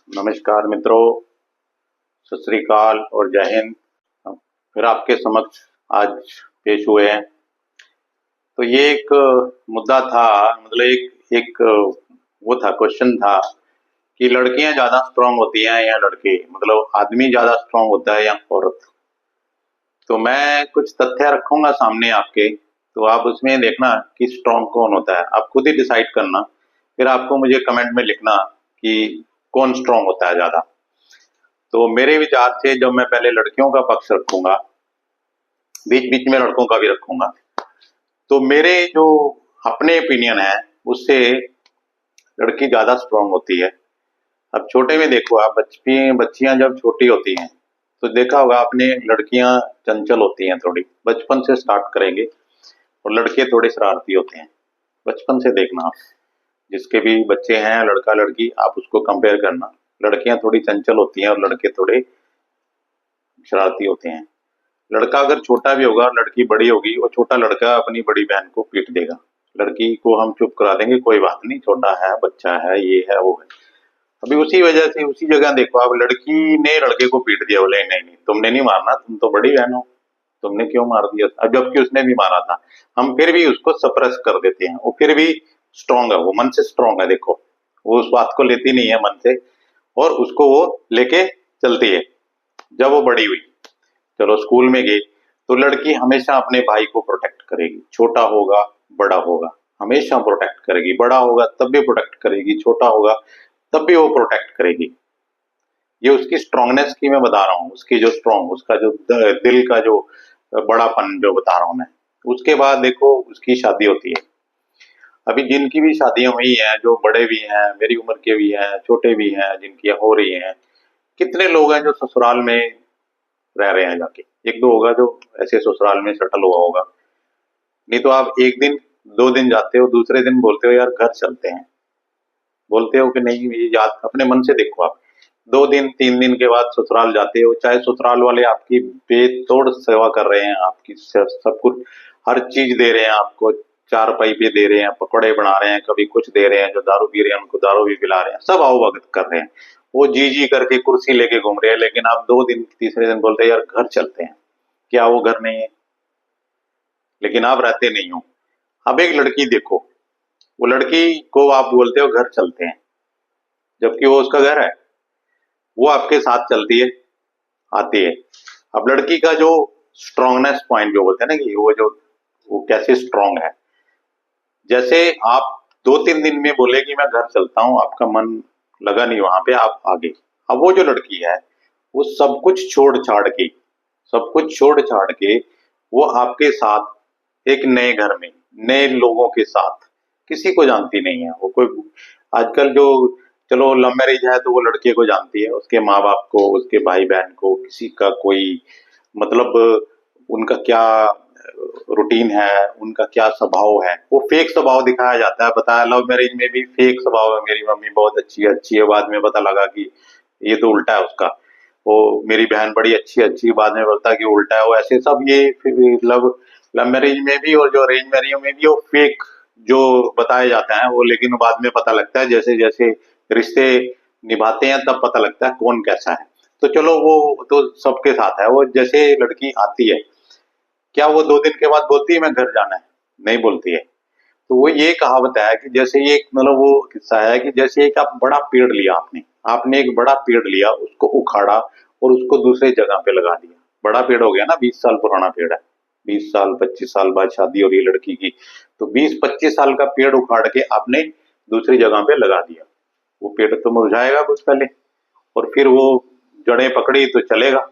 नमस्कार मित्रों, सत श्री अकाल और जय हिंद। फिर आपके समक्ष आज पेश हुए हैं। तो ये एक मुद्दा था, मतलब एक एक वो था, क्वेश्चन था कि लड़कियां ज्यादा स्ट्रांग होती हैं या लड़के, मतलब आदमी ज्यादा स्ट्रांग होता है या औरत। तो मैं कुछ तथ्य रखूंगा सामने आपके, तो आप उसमें देखना कि स्ट्रांग कौन होता है। आप खुद ही डिसाइड करना, फिर आपको मुझे कमेंट में लिखना कि कौन स्ट्रांग होता है ज्यादा। तो मेरे विचार से जब मैं पहले लड़कियों का पक्ष रखूंगा, बीच बीच में लड़कों का भी रखूंगा, तो मेरे जो अपने ओपिनियन है उससे लड़की ज्यादा स्ट्रांग होती है। अब छोटे में देखो आप, बच्चियां जब छोटी होती हैं तो देखा होगा आपने, लड़कियां चंचल होती हैं, थोड़ी बचपन से स्टार्ट करेंगे, और लड़के थोड़े शरारती होते हैं। बचपन से देखना आप, जिसके भी बच्चे हैं लड़का लड़की, आप उसको कंपेयर करना। लड़कियां थोड़ी चंचल होती हैं और लड़के थोड़े शरारती होते हैं। लड़का अगर छोटा भी होगा, लड़की बड़ी होगी, वो छोटा लड़का अपनी बड़ी बहन को पीट देगा। लड़की को हम चुप करा देंगे, कोई बात नहीं, छोटा है, बच्चा है, ये है वो है। अभी उसी वजह से उसी जगह देखो आप, लड़की ने लड़के को पीट दिया, बोले नहीं नहीं तुमने नहीं मारना, तुम तो बड़ी बहन हो, तुमने क्यों मार दिया। अब जबकि उसने भी मारा था, हम फिर भी उसको सप्रेस कर देते हैं। वो फिर भी स्ट्रांग है, वो मन से स्ट्रांग है। देखो, वो उस बात को लेती नहीं है मन से, और उसको वो लेके चलती है। जब वो बड़ी हुई, चलो स्कूल में गई, तो लड़की हमेशा अपने भाई को प्रोटेक्ट करेगी, छोटा होगा बड़ा होगा, हमेशा प्रोटेक्ट करेगी। बड़ा होगा तब भी प्रोटेक्ट करेगी, छोटा होगा तब भी वो प्रोटेक्ट करेगी। ये उसकी स्ट्रांगनेस की मैं बता रहा हूँ, उसकी जो स्ट्रांग, उसका जो दिल का जो बड़ापन जो बता रहा हूँ मैं। उसके बाद देखो उसकी शादी होती है। अभी जिनकी भी शादियां हुई हैं, जो बड़े भी हैं, मेरी उम्र के भी हैं, छोटे भी हैं, जिनकी हो रही हैं, कितने लोग हैं जो ससुराल में रह रहे हैं जाके। एक दो होगा जो ऐसे ससुराल में सेटल हुआ होगा, नहीं तो आप एक दिन दो दिन जाते हो, दूसरे दिन बोलते हो यार घर चलते हैं। बोलते हो कि नहीं, ये याद अपने मन से देखो आप। दो दिन तीन दिन के बाद ससुराल जाते हो, चाहे ससुराल वाले आपकी बेतोड़ सेवा कर रहे हैं, आपकी सब कुछ हर चीज दे रहे हैं आपको, चार पाई भी दे रहे हैं, पकौड़े बना रहे हैं, कभी कुछ दे रहे हैं, जो दारू पी रहे हैं उनको दारू भी पिला रहे हैं, सब आओ भगत कर रहे हैं, वो जी जी करके कुर्सी लेके घूम रहे हैं। लेकिन आप दो दिन तीसरे दिन बोलते हैं यार घर चलते हैं। क्या वो घर नहीं है? लेकिन आप रहते नहीं हो। अब एक लड़की देखो, वो लड़की को आप बोलते हो घर चलते हैं, जबकि वो उसका घर है, वो आपके साथ चलती है, आती है। अब लड़की का जो स्ट्रांगनेस पॉइंट जो बोलते हैं ना, कि वो कैसे स्ट्रांग है। जैसे आप दो तीन दिन में बोले कि मैं घर चलता हूँ, आपका मन लगा नहीं वहां पे, आप आगे। अब वो जो लड़की है, वो सब कुछ छोड़ छाड़ के, सब कुछ छोड़ छाड़ के वो आपके साथ एक नए घर में, नए लोगों के साथ, किसी को जानती नहीं है वो। कोई आजकल जो, चलो लव मैरिज है तो वो लड़के को जानती है, उसके माँ बाप को, उसके भाई बहन को, किसी का कोई मतलब उनका क्या रूटीन है, उनका क्या स्वभाव है, वो फेक स्वभाव दिखाया जाता है। बताया लव मैरिज में भी फेक स्वभाव है, मेरी मम्मी बहुत अच्छी है, बाद में पता लगा कि ये तो उल्टा है उसका। वो मेरी बहन बड़ी अच्छी, बाद में बोलता है कि उल्टा है वो। ऐसे सब ये लव लव मैरिज में भी और जो अरेंज मैरिज में भी वो फेक जो बताए जाते हैं वो, लेकिन बाद में पता लगता है, जैसे जैसे रिश्ते निभाते हैं तब पता लगता है कौन कैसा है। तो चलो वो तो सबके साथ है। वो जैसे लड़की आती है, क्या वो दो दिन के बाद बोलती है मैं घर जाना है? नहीं बोलती है। तो वो ये कहावत है कि जैसे ये मतलब वो किस्सा है कि जैसे एक आप बड़ा पेड़ लिया, आपने आपने एक बड़ा पेड़ लिया, उसको उखाड़ा और उसको दूसरे जगह पे लगा दिया। बड़ा पेड़ हो गया ना, 20 साल पुराना पेड़ है, 20 साल 25 साल बाद शादी हो रही है लड़की की, तो 20-25 साल का पेड़ उखाड़ के आपने दूसरी जगह पे लगा दिया। वो पेड़ तो मुरझाएगा कुछ पहले, और फिर वो जड़ें पकड़ी तो चलेगा।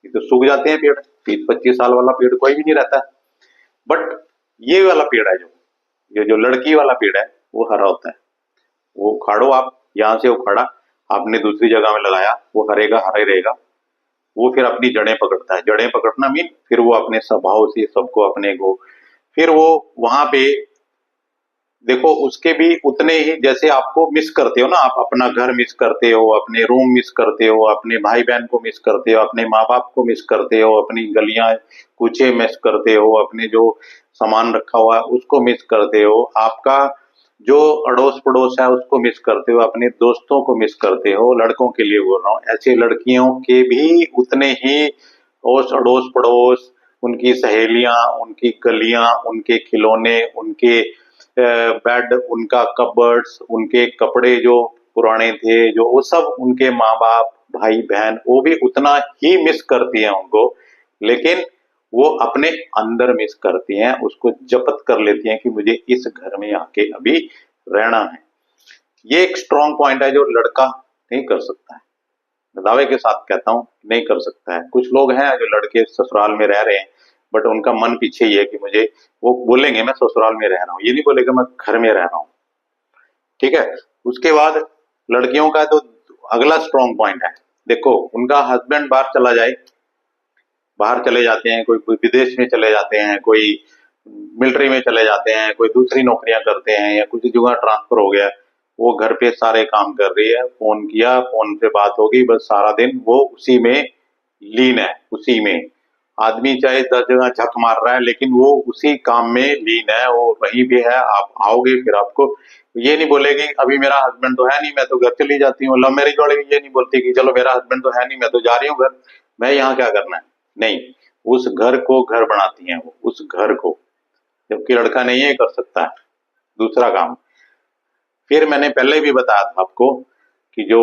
ये तो सूख जाते हैं पेड़, 20-25 साल वाला पेड़ कोई भी नहीं रहता। बट ये वाला पेड़ है, जो ये जो लड़की वाला पेड़ है, वो हरा होता है। वो उखाड़ो आप, यहाँ से उखाड़ा आपने दूसरी जगह में लगाया, वो हरेगा, हरा ही रहेगा। वो फिर अपनी जड़ें पकड़ता है। जड़ें पकड़ना मीन फिर वो अपने स्वभाव से सबको अपने को, फिर वो वहां पे देखो उसके भी उतने ही, जैसे आपको मिस करते हो ना, आप अपना घर मिस करते हो, अपने रूम मिस करते हो, अपने भाई बहन को मिस करते हो, अपने माँ बाप को मिस करते हो, अपनी गलियां कूचे मिस करते हो, अपने जो सामान रखा हुआ है उसको मिस करते हो, आपका जो अड़ोस पड़ोस है उसको मिस करते हो, अपने दोस्तों को मिस करते हो, लड़कों के लिए बोल रहा हूँ, ऐसे लड़कियों के भी उतने ही उस अड़ोस पड़ोस, उनकी सहेलियां, उनकी गलियां, उनके खिलौने, उनके बेड, उनका कबर्ड्स, उनके कपड़े जो पुराने थे, जो वो सब उनके माँ बाप, भाई बहन, वो भी उतना ही मिस करती हैं उनको, लेकिन वो अपने अंदर मिस करती हैं, उसको जब्त कर लेती हैं कि मुझे इस घर में आके अभी रहना है। ये एक स्ट्रॉन्ग पॉइंट है जो लड़का नहीं कर सकता है, मैं दावे के साथ कहता हूँ नहीं कर सकता है। कुछ लोग हैं जो लड़के ससुराल में रह रहे हैं, बट उनका मन पीछे ही है कि मुझे, वो बोलेंगे मैं ससुराल में रह रहा हूँ, ये नहीं बोलेगा मैं घर में रह रहा हूँ। ठीक है। उसके बाद लड़कियों का तो अगला स्ट्रॉन्ग पॉइंट है, देखो उनका हस्बैंड बाहर चला जाए, बाहर चले जाते हैं, कोई विदेश में चले जाते हैं, कोई मिलिट्री में चले जाते हैं, कोई दूसरी नौकरियां करते हैं, या कुछ जगह ट्रांसफर हो गया, वो घर पे सारे काम कर रही है, फोन किया, फोन पे बात होगी, बस सारा दिन वो उसी में लीन है, उसी में। आदमी चाहे 10 जगह झक मार रहा है, लेकिन वो उसी काम में लीन है, वो वहीं पे है। आप आओगे फिर आपको ये नहीं बोलेगी अभी मेरा हस्बैंड तो है नहीं, मैं तो घर चली जाती हूँ। लव मैरिज वाले भी ये नहीं बोलते कि चलो मेरा हस्बैंड तो है नहीं, मैं तो जा रही हूँ घर, मैं यहाँ क्या करना है। नहीं, उस घर को घर बनाती हैं वो, उस घर को, जबकि लड़का नहीं है कर सकता है दूसरा काम। फिर मैंने पहले भी बताया था आपको कि जो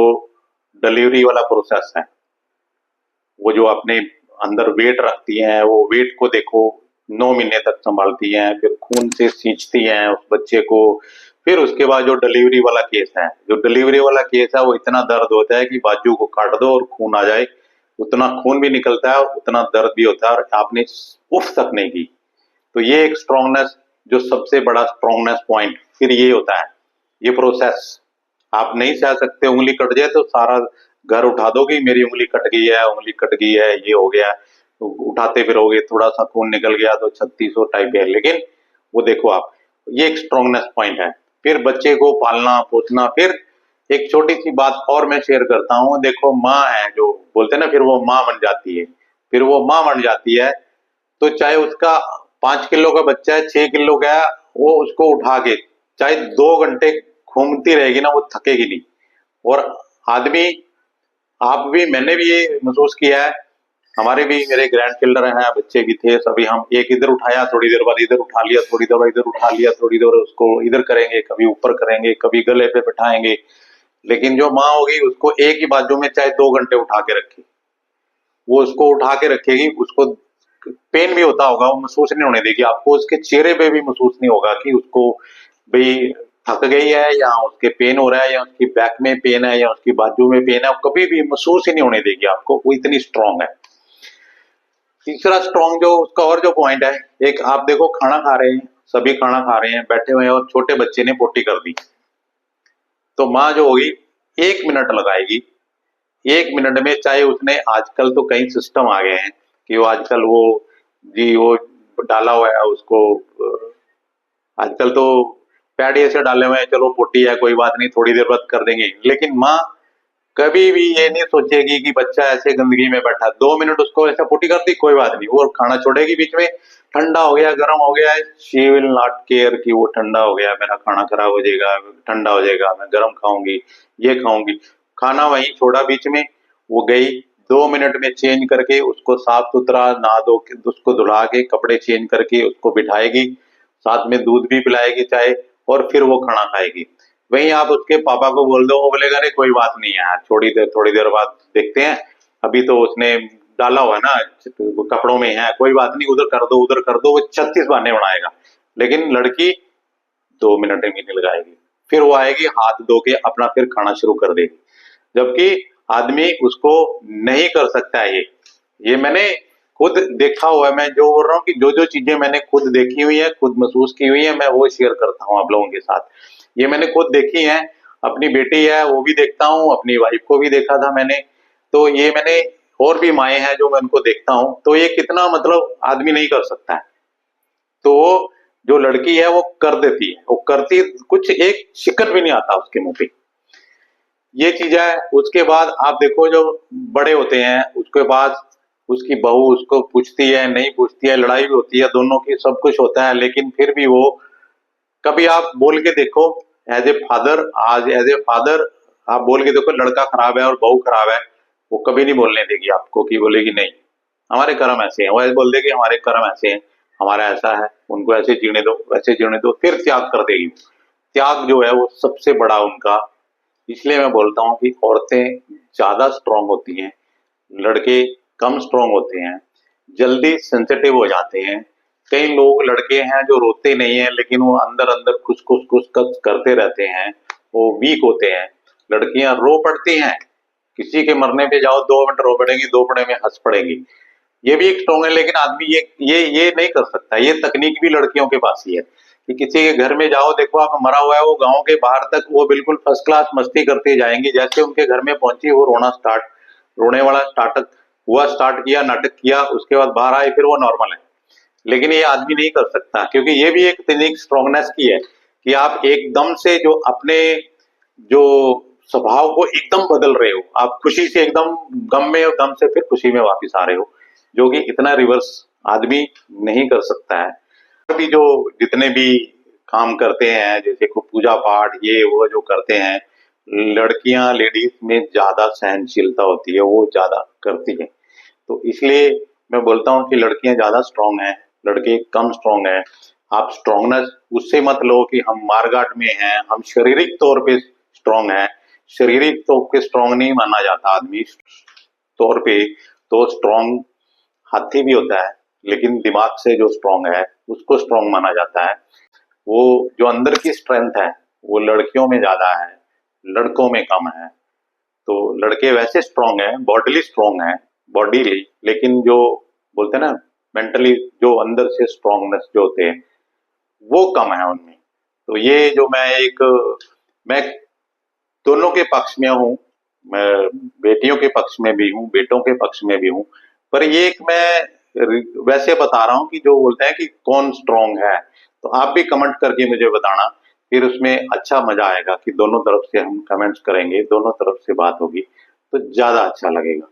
डिलीवरी वाला प्रोसेस है, वो जो अपने अंदर वेट रखती हैं, वो वेट को देखो 9 महीने तक संभालती हैं, फिर खून से सींचती हैं उस बच्चे को। फिर उसके बाद जो डिलीवरी वाला केस है, जो डिलीवरी वाला केस है वो इतना दर्द होता है कि बाजू को काट दो और खून आ जाए, उतना खून भी निकलता है और उतना दर्द भी होता है, और आपने उफ तक नहीं की। तो ये एक स्ट्रांगनेस, जो सबसे बड़ा स्ट्रांगनेस पॉइंट फिर ये होता है, ये प्रोसेस। आप नहीं सह सकते, उंगली कट जाए तो सारा घर उठा दोगे, मेरी उंगली कट गई है, उंगली कट गई है, ये हो गया, तो उठाते फिरोगे, थोड़ा सा खून निकल गया तो 3600 टाइप है, लेकिन वो देखो आप, ये एक स्ट्रांगनेस पॉइंट है। फिर बच्चे को पालना पोसना। फिर एक छोटी सी बात और मैं शेयर करता हूँ, देखो माँ है जो बोलते हैं ना, फिर वो माँ बन जाती है, फिर वो माँ बन जाती है, तो चाहे उसका 5 किलो का बच्चा है, 6 किलो का है, वो उसको उठा के चाहे 2 घंटे घूमती रहेगी ना, वो थकेगी नहीं। और आदमी, आप भी, मैंने भी ये महसूस किया है, हमारे भी, मेरे ग्रैंड चिल्ड्रन हैं, बच्चे भी थे सभी, हम एक इधर उठाया, थोड़ी देर बाद इधर उठा लिया, थोड़ी देर बाद इधर उठा लिया, थोड़ी देर उसको इधर करेंगे, कभी ऊपर करेंगे, कभी गले पे बिठाएंगे। लेकिन जो माँ होगी उसको एक ही बाजू में चाहे 2 घंटे उठा के रखेगी, वो उसको उठा के रखेगी, उसको पेन भी होता होगा, वो महसूस नहीं होने देगी, आपको उसके चेहरे पे भी महसूस नहीं होगा कि उसको भाई थक गई है, या उसके पेन हो रहा है, या उसकी बैक में पेन है, या उसकी बाजू में पेन है, कभी भी महसूस ही नहीं होने देगी आपको, वो इतनी स्ट्रांग है। तीसरा स्ट्रांग जो उसका और जो पॉइंट है, एक आप देखो, खाना खा रहे हैं, सभी खाना खा रहे हैं, बैठे हुए हैं, और छोटे बच्चे ने पोटी कर दी, तो माँ जो होगी 1 मिनट लगाएगी, 1 मिनट में, चाहे उसने, आजकल तो कई सिस्टम आ गए हैं कि वो आजकल वो, जी वो डाला हुआ है उसको, आजकल तो पैड ऐसे डाले हुए हैं, चलो पोटी है कोई बात नहीं, थोड़ी देर बाद कर देंगे। लेकिन माँ कभी भी ये नहीं सोचेगी कि बच्चा ऐसे गंदगी में बैठा, 2 मिनट उसको ऐसा पोटी कर दी, कोई बात नहीं, वो खाना छोड़ेगी बीच में, ठंडा हो गया, गर्म हो गया है, शी विल नॉट केयर कि वो ठंडा हो गया, मेरा खाना खराब हो जाएगा, ठंडा हो जाएगा, मैं गर्म खाऊंगी, ये खाऊंगी। खाना वहीं छोड़ा बीच में, वो गई, 2 मिनट में चेंज करके उसको साफ सुथरा नहा धो के, उसको धुला के, कपड़े चेंज करके उसको बिठाएगी, साथ में दूध भी पिलाएगी चाहे, और फिर वो खाना खाएगी। वहीं आप उसके पापा को बोल दो, वो बोलेगा अरे कोई बात नहीं यार, थोड़ी देर बाद देखते हैं, अभी तो उसने डाला हुआ है ना, कपड़ों में है, कोई बात नहीं, उधर कर दो, उधर कर दो, वो 36 बहाने बनाएगा। लेकिन लड़की 2 मिनट भी नहीं लगाएगी, फिर वो आएगी, हाथ धो के अपना फिर खाना शुरू कर देगी, जबकि आदमी उसको नहीं कर सकता है। ये मैंने खुद देखा हुआ है, मैं जो बोल रहा हूँ कि जो जो चीजें मैंने खुद देखी हुई है, खुद महसूस की हुई है, मैं वो शेयर करता हूँ आप लोगों के साथ। ये मैंने खुद देखी है, अपनी बेटी है वो भी देखता हूँ, अपनी वाइफ को भी देखा था मैंने, तो ये मैंने, और भी माए हैं जो मैं उनको देखता हूँ, तो ये कितना मतलब आदमी नहीं कर सकता है, तो वो जो लड़की है वो कर देती है, वो करती, कुछ एक शिकन भी नहीं आता उसके मुंह पे, ये चीज है। उसके बाद आप देखो, जो बड़े होते हैं उसके बाद उसकी बहू उसको पूछती है, नहीं पूछती है, लड़ाई भी होती है दोनों की, सब कुछ होता है, लेकिन फिर भी वो, कभी आप बोल के देखो एज ए फादर, आज एज ए फादर आप बोल के देखो लड़का खराब है और बहू खराब है, वो कभी नहीं बोलने देगी आपको कि बोलेगी नहीं हमारे कर्म ऐसे हैं, वो ऐसे बोल देगी हमारे कर्म ऐसे हैं, हमारा ऐसा है, उनको ऐसे जीने दो वैसे जीने दो, फिर त्याग कर देगी। त्याग जो है वो सबसे बड़ा उनका, इसलिए मैं बोलता हूँ कि औरतें ज्यादा स्ट्रांग होती हैं, लड़के कम स्ट्रांग होते हैं, जल्दी सेंसिटिव हो जाते हैं। कई लोग लड़के हैं जो रोते नहीं है लेकिन वो अंदर अंदर कुछ कुछ कुछ कुछ करते रहते हैं, वो वीक होते हैं। लड़कियां रो पड़ती हैं, किसी के मरने पे जाओ 2 मिनट रो पड़ेंगी, 2 मिनट में हंस पड़ेंगी, ये भी एक स्ट्रांग है। लेकिन आदमी ये नहीं कर सकता, ये तकनीक भी लड़कियों के पास ही है कि किसी के घर में जाओ, देखो आप मरा हुआ है, वो गांव के बाहर तक वो बिल्कुल फर्स्ट क्लास मस्ती करती जाएंगी, जैसे उनके घर में पहुंची वो रोने वाला स्टार्ट किया, नाटक किया, उसके बाद बाहर आए फिर वो नॉर्मल है। लेकिन ये आदमी नहीं कर सकता, क्योंकि ये भी एक तकनीक स्ट्रांगनेस की है कि आप एकदम से जो अपने जो स्वभाव को एकदम बदल रहे हो, आप खुशी से एकदम गम में और गम से फिर खुशी में वापस आ रहे हो, जो कि इतना रिवर्स आदमी नहीं कर सकता है। अभी जो जितने भी काम करते हैं, जैसे को पूजा पाठ ये वो जो करते हैं, लड़कियां लेडीज में ज्यादा सहनशीलता होती है, वो ज्यादा करती है। तो इसलिए मैं बोलता हूँ कि लड़कियां ज्यादा स्ट्रांग हैं, लड़के कम स्ट्रांग हैं। आप स्ट्रांगनेस उससे मत लो कि हम मारगाट में हैं, हम शारीरिक तौर पे स्ट्रांग हैं। शारीरिक तौर पे स्ट्रांग नहीं माना जाता आदमी तौर पे, तो स्ट्रांग हाथी भी होता है, लेकिन दिमाग से जो स्ट्रांग है उसको स्ट्रांग माना जाता है। वो जो अंदर की स्ट्रेंथ है वो लड़कियों में ज्यादा है, लड़कों में कम है। तो लड़के वैसे स्ट्रांग हैं, बॉडीली स्ट्रांग है, बॉडीली, लेकिन जो बोलते हैं ना मेंटली, जो अंदर से स्ट्रांगनेस जो होते हैं वो कम है उनमें। तो ये जो मैं दोनों के पक्ष में हूँ, मैं बेटियों के पक्ष में भी हूँ, बेटों के पक्ष में भी हूँ, पर ये एक मैं वैसे बता रहा हूँ कि जो बोलते हैं कि कौन स्ट्रांग है। तो आप भी कमेंट करके मुझे बताना, फिर उसमें अच्छा मजा आएगा कि दोनों तरफ से हम कमेंट्स करेंगे, दोनों तरफ से बात होगी तो ज्यादा अच्छा लगेगा।